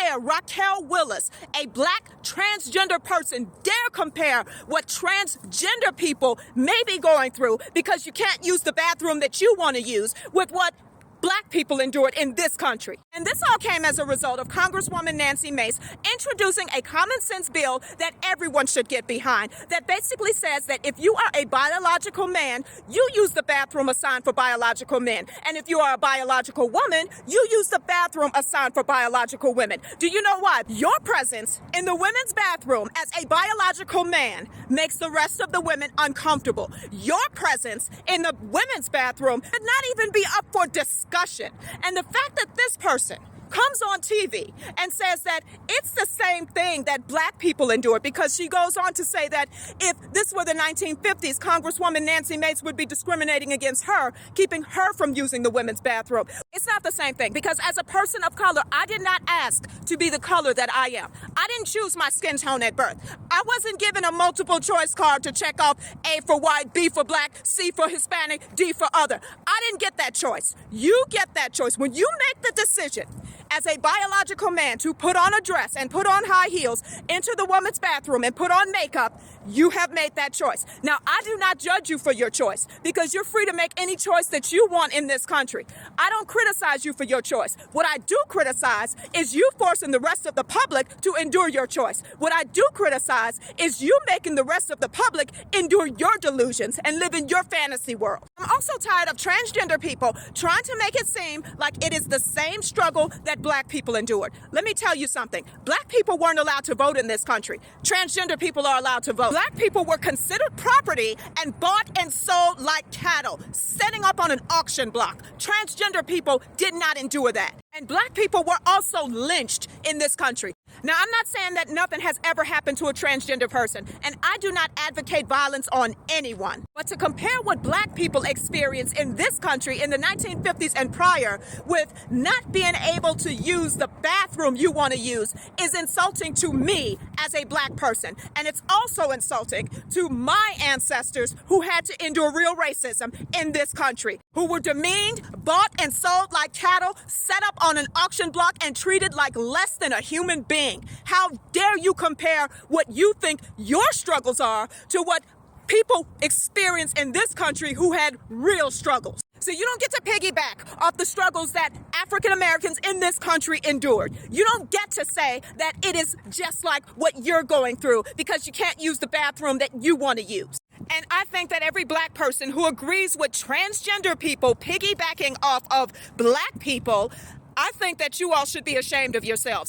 dare Raquel Willis, a black transgender person, dare compare what transgender people may be going through because you can't use the bathroom that you want to use with what black people endured in this country. And this all came as a result of Congresswoman Mace introducing a common sense bill that everyone should get behind that basically says that if you are a biological man, you use the bathroom assigned for biological men. And if you are a biological woman, you use the bathroom assigned for biological women. Do you know why? Your presence in the women's bathroom as a biological man makes the rest of the women uncomfortable. Your presence in the women's bathroom should not even be up for discussion. And the fact that this person comes on TV and says that it's the same thing that black people endured, because she goes on to say that if this were the 1950s, Congresswoman Mace would be discriminating against her, keeping her from using the women's bathroom. It's not the same thing, because as a person of color, I did not ask to be the color that I am. I didn't choose my skin tone at birth. I wasn't given a multiple choice card to check off A for white, B for black, C for Hispanic, D for other. I didn't get that choice. You get that choice. When you make the decision as a biological man to put on a dress and put on high heels, enter the woman's bathroom and put on makeup, you have made that choice. Now, I do not judge you for your choice, because you're free to make any choice that you want in this country. I don't criticize you for your choice. What I do criticize is you forcing the rest of the public to endure your choice. What I do criticize is you making the rest of the public endure your delusions and live in your fantasy world. I'm also tired of transgender people trying to make it seem like it is the same struggle that black people endured. Let me tell you something. Black people weren't allowed to vote in this country. Transgender people are allowed to vote. Black people were considered property and bought and sold like cattle, setting up on an auction block. Transgender people did not endure that. And black people were also lynched in this country. Now, I'm not saying that nothing has ever happened to a transgender person, and I do not advocate violence on anyone. But to compare what black people experienced in this country in the 1950s and prior with not being able to use the bathroom you want to use is insulting to me as a black person. And it's also insulting to my ancestors who had to endure real racism in this country, who were demeaned, bought and sold like cattle, set up on an auction block and treated like less than a human being. How dare you compare what you think your struggles are to what people experience in this country who had real struggles? So you don't get to piggyback off the struggles that African Americans in this country endured. You don't get to say that it is just like what you're going through because you can't use the bathroom that you want to use. And I think that every black person who agrees with transgender people piggybacking off of black people, I think that you all should be ashamed of yourselves.